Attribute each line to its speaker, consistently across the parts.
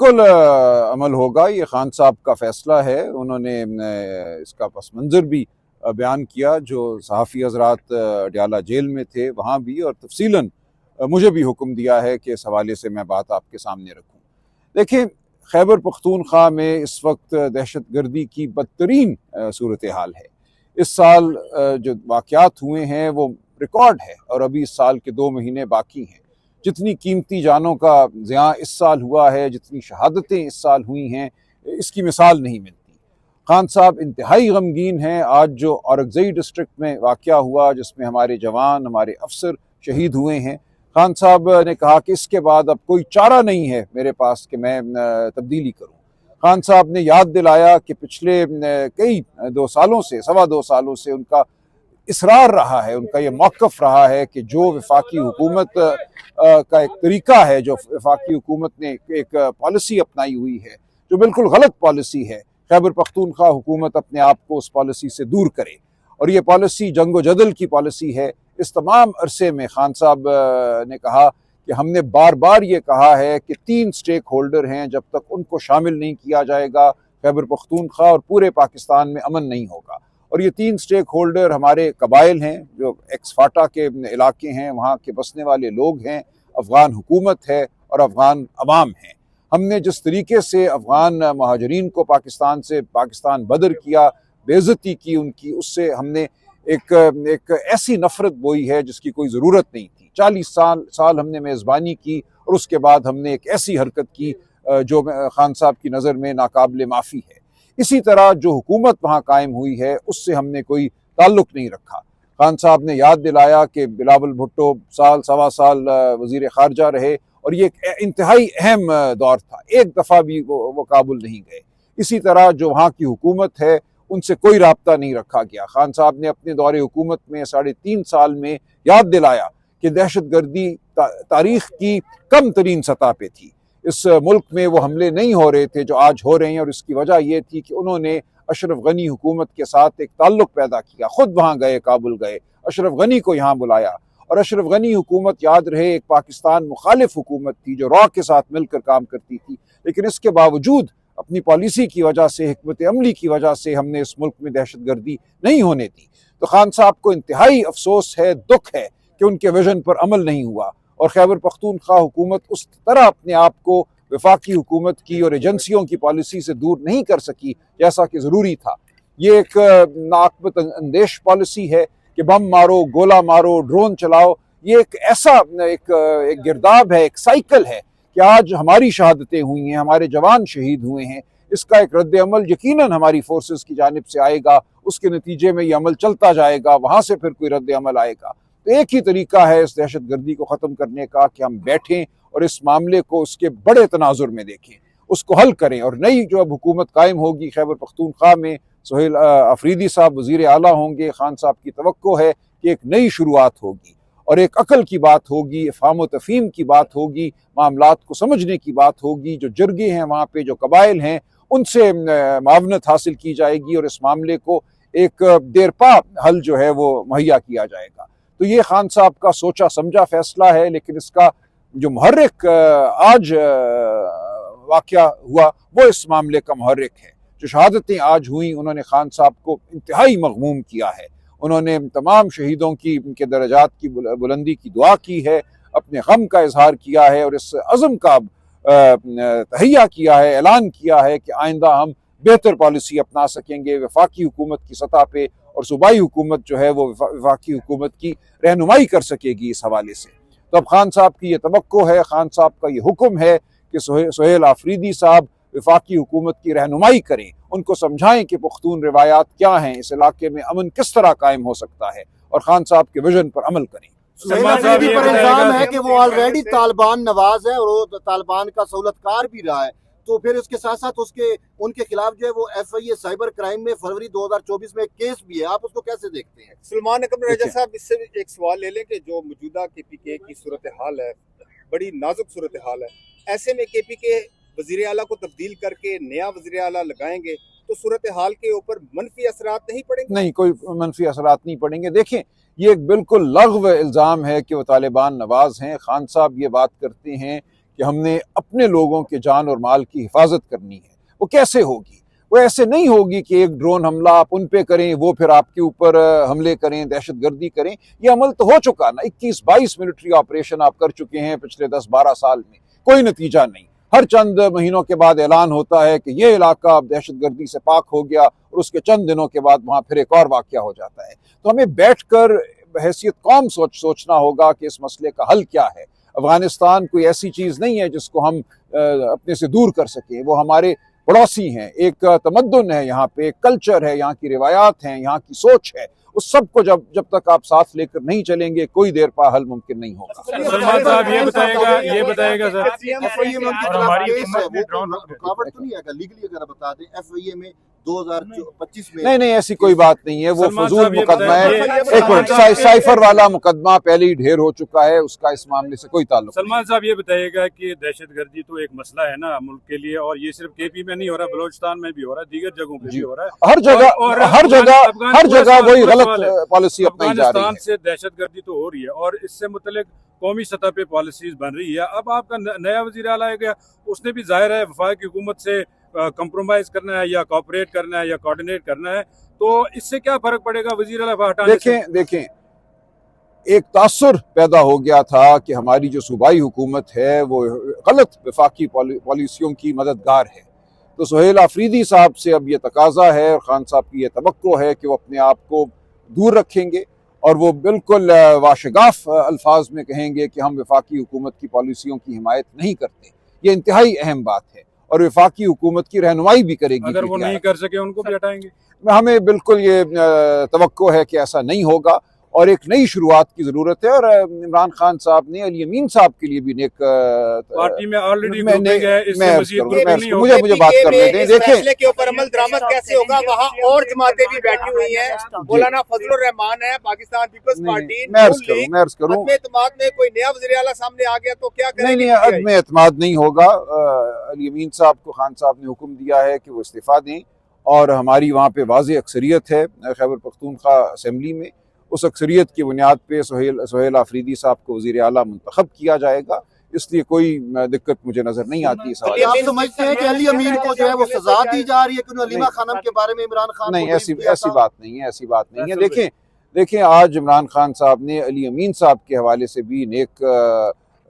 Speaker 1: बिल्कुल अमल होगा। ये खान साहब का फैसला है। उन्होंने इसका पस मंज़र भी बयान किया जो सहाफ़ी हज़रात अडयाला जेल में थे वहाँ भी, और तफसीलन मुझे भी हुक्म दिया है कि इस हवाले से मैं बात आपके सामने रखूँ। देखिए, खैबर पख्तूनख्वा में इस वक्त दहशत गर्दी की बदतरीन सूरत हाल है। इस साल जो वाक़यात हुए हैं वो रिकॉर्ड है, और अभी इस साल के 2 महीने बाकी हैं। जितनी कीमती जानों का ज़िया इस साल हुआ है, जितनी शहादतें इस साल हुई हैं, इसकी मिसाल नहीं मिलती। खान साहब इंतहाई गमगीन हैं। आज जो औरंगज़ई डिस्ट्रिक्ट में वाक़या हुआ जिसमें हमारे जवान, हमारे अफसर शहीद हुए हैं, खान साहब ने कहा कि इसके बाद अब कोई चारा नहीं है मेरे पास कि मैं तब्दीली करूं। खान साहब ने याद दिलाया कि पिछले कई 2 सालों से, सवा 2 सालों से उनका इसरार रहा है, उनका ये मौक़िफ़ रहा है कि जो वफाकी हुकूमत का एक तरीका है, जो वफाकी हुकूमत ने एक पॉलिसी अपनाई हुई है जो बिल्कुल गलत पॉलिसी है, खैबर पख्तूनख्वा हुकूमत अपने आप को उस पॉलिसी से दूर करे। और ये पॉलिसी जंग जदल की पॉलिसी है। इस तमाम अरसे में खान साहब ने कहा कि हमने बार बार ये कहा है कि 3 स्टेक होल्डर हैं, जब तक उनको शामिल नहीं किया जाएगा खैबर पख्तूनख्वा और पूरे पाकिस्तान में अमन नहीं होगा। और ये 3 स्टेक होल्डर हमारे कबाइल हैं, जो एक्स फाटा के इलाके हैं, वहाँ के बसने वाले लोग हैं, अफ़गान हुकूमत है और अफ़गान अवाम हैं। हमने जिस तरीके से अफ़गान महाजरीन को पाकिस्तान बदर किया, बेइज्जती की उनकी, उससे हमने एक ऐसी नफरत बोई है जिसकी कोई ज़रूरत नहीं थी। 40 साल हमने मेज़बानी की, और उसके बाद हमने एक ऐसी हरकत की जो खान साहब की नज़र में नाकाबिले माफ़ी है। इसी तरह जो हुकूमत वहाँ कायम हुई है उससे हमने कोई ताल्लुक़ नहीं रखा। खान साहब ने याद दिलाया कि बिलावल भुट्टो साल सवा साल वज़ीर ख़ारजा रहे, और ये एक इंतहाई अहम दौर था। एक दफ़ा भी वो काबुल नहीं गए। इसी तरह जो वहाँ की हुकूमत है उनसे कोई राब्ता नहीं रखा गया। खान साहब ने अपने दौरे हुकूमत में 3.5 साल में याद दिलाया कि दहशत गर्दी तारीख की कम तरीन सतह पे थी। इस मुल्क में वो हमले नहीं हो रहे थे जो आज हो रहे हैं, और इसकी वजह ये थी कि उन्होंने अशरफ गनी हुकूमत के साथ एक ताल्लुक़ पैदा किया। खुद वहाँ गए, काबुल गए, अशरफ गनी को यहाँ बुलाया। और अशरफ गनी हुकूमत, याद रहे, एक पाकिस्तान मुखालिफ हुकूमत थी जो रॉ के साथ मिलकर काम करती थी, लेकिन इसके बावजूद अपनी पॉलिसी की वजह से, हिकमत अमली की वजह से हमने इस मुल्क में दहशत गर्दी नहीं होने दी। तो खान साहब को इंतहाई अफसोस है, दुख है कि उनके विजन पर अमल नहीं हुआ, और खैबर पख्तूनख्वा हुकूमत उस तरह अपने आप को वफाकी हुकूमत की और एजेंसियों की पॉलिसी से दूर नहीं कर सकी जैसा कि ज़रूरी था। ये एक नाकबत अंदेश पॉलिसी है कि बम मारो, गोला मारो, ड्रोन चलाओ। ये एक ऐसा एक गिरदाब है, एक साइकिल है कि आज हमारी शहादतें हुई हैं, हमारे जवान शहीद हुए हैं। इसका एक रद्द अमल यकीनन हमारी फोर्सेस की जानिब से आएगा, उसके नतीजे में ये अमल चलता जाएगा, वहाँ से फिर कोई रद्द अमल आएगा। तो एक ही तरीका है इस दहशत गर्दी को ख़त्म करने का कि हम बैठें और इस मामले को उसके बड़े तनाजुर में देखें, उसको हल करें। और नई जो अब हुकूमत कायम होगी खैबर पख्तूनख्वा में, सोहेल अफरीदी साहब वज़ीर आला होंगे। खान साहब की तवक्को है कि एक नई शुरुआत होगी, और एक अकल की बात होगी, फ़ाहम तफ़हीम की बात होगी, मामलात को समझने की बात होगी। जो जरगे हैं वहाँ पे, जो कबाइल हैं, उनसे मावनत हासिल की जाएगी, और इस मामले को एक देरपा हल जो है वो मुहैया किया जाएगा। तो ये खान साहब का सोचा समझा फैसला है, लेकिन इसका जो मुहर्रिक आज वाक़या हुआ वो इस मामले का मुहर्रिक है। जो शहादतें आज हुई, उन्होंने खान साहब को इंतहाई मग़मूम किया है। उन्होंने तमाम शहीदों की, उनके दर्जात की बुलंदी की दुआ की है, अपने गम का इजहार किया है, और इस अज़म का तहैया किया है, ऐलान किया है कि आइंदा हम बेहतर पॉलिसी अपना सकेंगे वफाकी हुकूमत की सतह पे, और सूबाई हुकूमत जो है वो वफाकी हुकूमत की रहनुमाई कर सकेगी इस हवाले से। तो अब खान साहब की ये तवक्को है, खान साहब का ये हुक्म है कि सोहेल आफरीदी साहब वफाकी हुकूमत की रहनुमाई करें, उनको समझाएं कि पुख्तून रिवायात क्या हैं, इस इलाके में अमन किस तरह कायम हो सकता है, और खान साहब के विजन पर अमल करें।
Speaker 2: सुहेल अफरीदी पर इल्जाम है कि वो ऑलरेडी तालिबान नवाज है और वो तालिबान का सहूलतकार भी रहा है, तो फिर उसके साथ साथ उनके खिलाफ जो है वो FIA साइबर क्राइम में फरवरी 2024 में एक केस भी है। आप उसको कैसे देखते हैं?
Speaker 3: सलमान अकबर रजा साहब, इससे एक सवाल ले लें कि जो मौजूदा KPK की सूरत हाल है, बड़ी नाजुक सूरत हाल है, ऐसे में KPK वजीर आला को तब्दील करके नया वजीर आला लगाएंगे तो सूरत हाल के ऊपर मनफी असरात नहीं पड़ेंगे?
Speaker 1: नहीं, कोई मनफी असरात नहीं पड़ेंगे। देखें, ये एक बिल्कुल लग़्व इल्ज़ाम है कि वो तालिबान नवाज हैं। खान साहब ये बात करते हैं कि हमने अपने लोगों के जान और माल की हिफाजत करनी है, वो कैसे होगी? वो ऐसे नहीं होगी कि एक ड्रोन हमला आप उन पे करें, वो फिर आपके ऊपर हमले करें, दहशतगर्दी करें। ये अमल तो हो चुका ना, 21-22 मिलिट्री ऑपरेशन आप कर चुके हैं पिछले 10-12 साल में, कोई नतीजा नहीं। हर चंद महीनों के बाद ऐलान होता है कि ये इलाका अब दहशतगर्दी से पाक हो गया, और उसके चंद दिनों के बाद वहां फिर एक और वाकया हो जाता है। तो हमें बैठकर हैसियत कौम सोचना होगा कि इस मसले का हल क्या है। अफगानिस्तान कोई ऐसी चीज नहीं है जिसको हम अपने से दूर कर सकें। वो हमारे पड़ोसी हैं, एक तमद्दुन है यहाँ पे, एक कल्चर है, यहाँ की रिवायात हैं, यहाँ की सोच है। उस सब को जब तक आप साथ लेकर नहीं चलेंगे, कोई देर पा हल मुमकिन नहीं होगा।
Speaker 4: सलमान साहब ये बताएगा सर,
Speaker 2: FIA में उनके खिलाफ केस है, वो रुकावट तो नहीं आएगा लीगली? अगर बता दें FIA में 2025 में
Speaker 1: नहीं, ऐसी कोई बात नहीं है, वो फजूल मुकदमा है। एक मिनट, साइफर वाला मुकदमा पहले ही ढेर हो चुका है, उसका इस मामले से कोई ताल्लुक।
Speaker 4: सलमान साहब ये बताइएगा कि दहशतगर्दी तो एक मसला है ना मुल्क के लिए, और ये सिर्फ KP में नहीं हो रहा, बलोचिस्तान में भी हो रहा है, दीगर जगहों पे भी हो रहा है, हर जगह वही गलत पॉलिसी अपनाई जा रही है। से दहशतगर्दी तो हो रही है, और इससे मुतल्लिक कौमी सतह पे पॉलिसीज बन रही है। अब आपका नया वजीर आला गया, उसने भी जाहिर है वफाकी हुकूमत से कंप्रोमाइज करना है या कोऑपरेट करना है या कोऑर्डिनेट करना है, तो इससे क्या फर्क पड़ेगा वजीर आला हटाने से? देखें, एक तासुर पैदा हो गया था कि हमारी जो सूबाई हुकूमत है वो गलत वफाकी पॉलिसियों की मददगार है। तो सुहेल आफरीदी साहब से अब ये तकाजा है और खान साहब की ये तवक्को है कि वो अपने आप को दूर रखेंगे और वो बिल्कुल वाशगाफ अल्फाज में कहेंगे कि हम वफाकी हुकूमत की पॉलिसियों की हिमायत नहीं करते। ये इंतहाई अहम बात है, और वफाकी हुकूमत की रहनुमाई भी करेगी। अगर वो नहीं कर सके उनको भी हटाएंगे। हमें बिल्कुल ये तवक्को है कि ऐसा नहीं होगा, और एक नई शुरुआत की जरूरत है। और इमरान खान साहब ने अली अमीन साहब के लिए भी नेक पार्टी में ऑलरेडी मुझे बात करने दें।
Speaker 3: देखिए के ऊपर अमल दरामद कैसे होगा, वहाँ और जमातें भी बैठी हुई हैं। मौलाना फजलुर रहमान है, पाकिस्तान पीपल्स पार्टी, एतमाद में कोई नया वज़ीर आला सामने आ गया तो क्या करेंगे?
Speaker 1: नहीं, अदम एतमाद नहीं होगा। अली अमीन साहब को खान साहब ने हुक्म दिया है कि वो इस्तीफा दें, और हमारी वहाँ पे वाज़े अक्सरियत है खैबर पख्तूनख्वा असेंबली में। उस अक्सरियत की बुनियाद पे सुहेल आफरीदी साहब को वज़ीर आला मुंतखब किया जाएगा, इसलिए कोई दिक्कत मुझे नजर नहीं आती।
Speaker 2: आप समझते हैं कि अली अमीन को जो है वो सजा दी जा रही है कि अलीमा खानम के बारे में इमरान खान?
Speaker 1: नहीं, ऐसी बात नहीं है, ऐसी बात नहीं है। देखें, आज इमरान खान साहब ने अली अमीन साहब के हवाले से भी नेक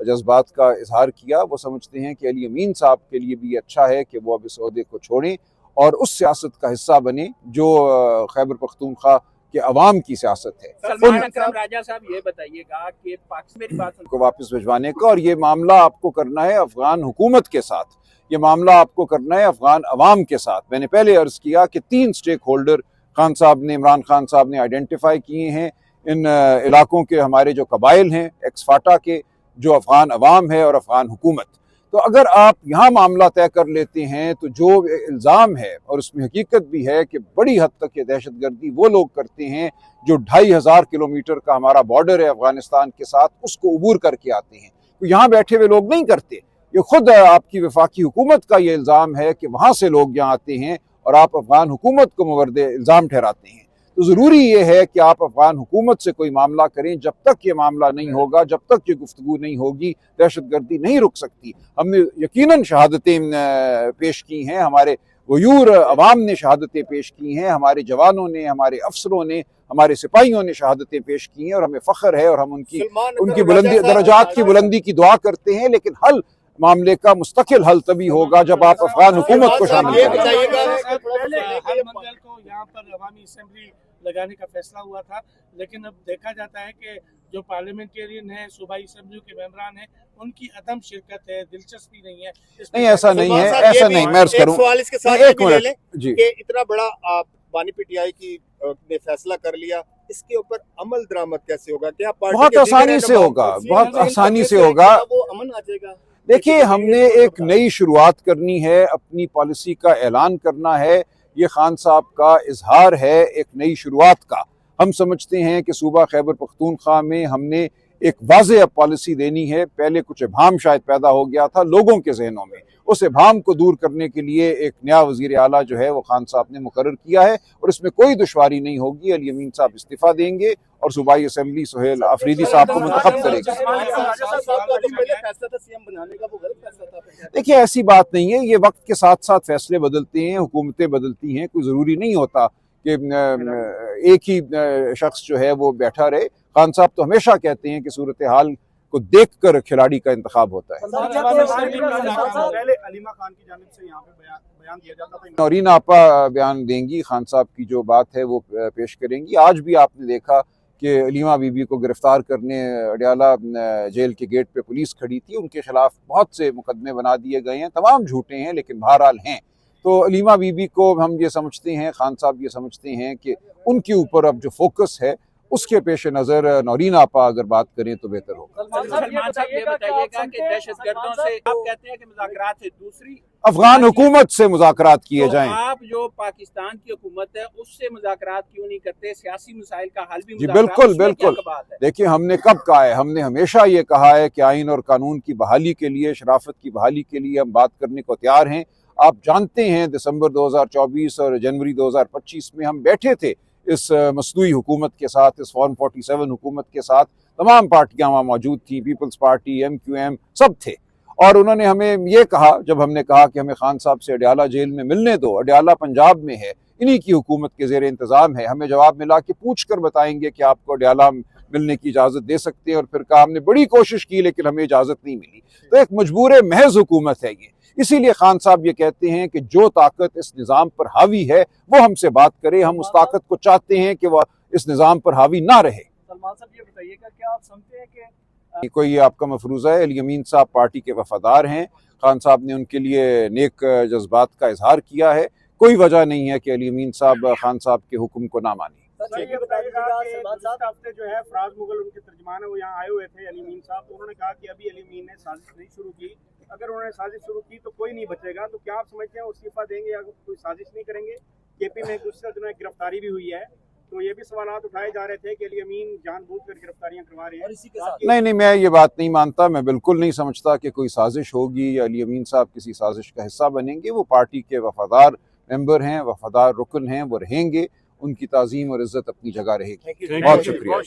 Speaker 1: जज्बात का इजहार किया। वो समझते हैं कि अली अमीन साहब के लिए भी अच्छा है कि वो अब इस ओहदे को छोड़ें और उस सियासत का हिस्सा बने जो खैबर पख्तूनख्वा कि अवाम की सियासत है।
Speaker 5: सलमान अकरम राजा साहब ये बताइएगा कि पाकिस्तान
Speaker 1: को वापस भिजवाने का, और ये मामला आपको करना है अफगान हुकूमत के साथ, ये मामला आपको करना है अफगान अवाम के साथ। मैंने पहले अर्ज किया कि 3 स्टेक होल्डर खान साहब ने, इमरान खान साहब ने आइडेंटिफाई किए हैं। इन इलाकों के हमारे जो कबाइल हैं एक्स फाटा के, जो अफगान अवाम है और अफगान हुकूमत। तो अगर आप यहाँ मामला तय कर लेते हैं तो जो इल्ज़ाम है, और उसमें हकीकत भी है कि बड़ी हद तक ये दहशतगर्दी वो लोग करते हैं जो 2500 किलोमीटर का हमारा बॉर्डर है अफगानिस्तान के साथ, उसको अबूर करके आते हैं। तो यहाँ बैठे हुए लोग नहीं करते, ये खुद आपकी वफाकी हुकूमत का ये इल्ज़ाम है कि वहाँ से लोग यहाँ आते हैं और आप अफगान हुकूमत को मुवर्द इल्ज़ाम ठहराते हैं। तो ज़रूरी ये है कि आप अफगान हुकूमत से कोई मामला करें। जब तक ये मामला नहीं होगा, जब तक ये गुफ्तगू नहीं होगी, दहशतगर्दी नहीं रुक सकती। हमने यकीनन शहादतें पेश की हैं, हमारे वयूर अवाम ने शहादतें पेश की हैं, हमारे जवानों ने, हमारे अफसरों ने, हमारे सिपाहियों ने शहादतें पेश की हैं, और हमें फ़ख्र है और हम उनकी बुलंदी, दर्जात की बुलंदी की दुआ करते हैं। लेकिन हल मामले का मुस्तकिल हल तभी होगा जब आप अफगान हुकूमत को शामिल
Speaker 5: करें। लगाने का फैसला हुआ था, लेकिन अब देखा जाता है कि जो पार्लियामेंटेरियन है, सूबाई असेंबली के मेंबरान हैं, उनकी अदम शिरकत है, दिलचस्पी नहीं है।
Speaker 1: नहीं, ऐसा नहीं है, ऐसा नहीं। मैं अर्ज करूं,
Speaker 3: सवाल इसके साथ एक मिनट जी, कि इतना बड़ा बानी पीटीआई की ने फैसला कर लिया, इसके ऊपर अमल दरामद कैसे होगा? क्या
Speaker 1: बहुत आसानी से होगा, बहुत आसानी से होगा,
Speaker 3: वो अमन आ जाएगा?
Speaker 1: देखिए, हमने एक नई शुरुआत करनी है, अपनी पॉलिसी का ऐलान करना है। ये खान साहब का इजहार है एक नई शुरुआत का। हम समझते हैं कि सूबा खैबर पख्तूनख्वा में हमने एक वाज़ेह पॉलिसी देनी है। पहले कुछ इबहम शायद पैदा हो गया था लोगों के जहनों में, उस इबहम को दूर करने के लिए एक नया वज़ीर आला जो है वो खान साहब ने मुकर्रर किया है और इसमें कोई दुश्वारी नहीं होगी। अली अमीन साहब इस्तीफा देंगे और सूबाई असम्बली सुहेल आफरीदी साहब को मुंतखब करेगी। देखिए ऐसी बात नहीं है, ये वक्त के साथ साथ फैसले बदलते हैं, हुकूमतें बदलती हैं, कोई ज़रूरी नहीं होता कि एक ही शख्स जो है वो बैठा रहे। खान साहब तो हमेशा कहते हैं कि सूरत हाल को देखकर खिलाड़ी का इंतखाब होता है। नौरीन आपा बयान देंगी, खान साहब की जो बात है वो पेश करेंगी। आज भी आपने देखा कि अलीमा बीबी को गिरफ्तार करने अडयाला जेल के गेट पे पुलिस खड़ी थी, उनके खिलाफ बहुत से मुकदमे बना दिए गए हैं, तमाम झूठे हैं लेकिन बहरहाल हैं। तो अलीमा बीबी को हम ये समझते हैं, खान साहब ये समझते हैं कि उनके ऊपर अब जो फोकस है उसके पेश नज़र नौरीन आपा अगर बात करें तो बेहतर होगा। अफगान हुकूमत से मुज़ाकरात किए जाएं।
Speaker 6: आप जो पाकिस्तान की हुकूमत है उससे मुज़ाकरात क्यों नहीं करते? सियासी मसाइल का हल भी
Speaker 1: जी बिल्कुल बिल्कुल। देखिए हमने कब कहा है, हमने हमेशा ये कहा है कि आइन और कानून की बहाली के लिए, शराफत की बहाली के लिए हम बात करने को तैयार हैं। आप जानते हैं दिसंबर 2024 और जनवरी 2025 में हम बैठे थे इस मसनूई हुकूमत के साथ, इस फॉर्म 47 हुकूमत के साथ, तमाम पार्टियां वहाँ मौजूद थी, पीपल्स पार्टी, MQM सब थे। और उन्होंने हमें ये कहा, जब हमने कहा कि हमें खान साहब से अडयाला जेल में मिलने दो, अडयाला पंजाब में है, इन्हीं की हुकूमत के ज़ेर इंतज़ाम है, हमें जवाब मिला कि पूछ कर बताएंगे कि आपको अडयाला मिलने की इजाज़त दे सकते हैं। और फिर कहा हमने बड़ी कोशिश की लेकिन हमें इजाज़त नहीं मिली। तो एक मजबूर महज हुकूमत है ये। इसीलिए खान साहब ये कहते हैं कि जो ताकत इस निज़ाम पर हावी है वो हमसे बात करे, हम उस ताकत को चाहते हैं कि वह इस निज़ाम पर हावी ना रहे।
Speaker 6: सलमान साहब ये बताइएगा, क्या आप समझते हैं कि
Speaker 1: कोई ये आपका मफरूज़ा है? अली अमीन साहब पार्टी के वफादार हैं, खान साहब ने उनके लिए नेक जज्बात का इजहार किया है, कोई वजह नहीं है कि अली अमीन साहब खान साहब के हुक्म को ना माने।
Speaker 6: हफ्ते जो है फराज मुगल उनके तर्जमान है वो यहाँ आए हुए थे, अली अमीन साहब, तो उन्होंने कहा कि अभी अली अमीन ने साजिश नहीं शुरू की, अगर उन्होंने साजिश शुरू की तो कोई नहीं बचेगा। तो क्या आप समझते हैं वो इस्तीफा देंगे या कोई साजिश नहीं करेंगे? केपी में दूसरे दिनों गिरफ्तारी भी हुई है, तो ये भी सवाल उठाए जा रहे थे कि अली अमीन जानबूझकर गिरफ्तारियां करवा रहे हैं। और इसी के साथ
Speaker 1: नहीं, मैं ये बात नहीं मानता, मैं बिल्कुल नहीं समझता कि कोई साजिश होगी या अली अमीन साहब किसी साजिश का हिस्सा बनेंगे। वो पार्टी के वफादार मेंबर हैं, वफादार रुकन हैं, वो रहेंगे, उनकी ताज़ीम और इज्जत अपनी जगह रहेगी। बहुत शुक्रिया।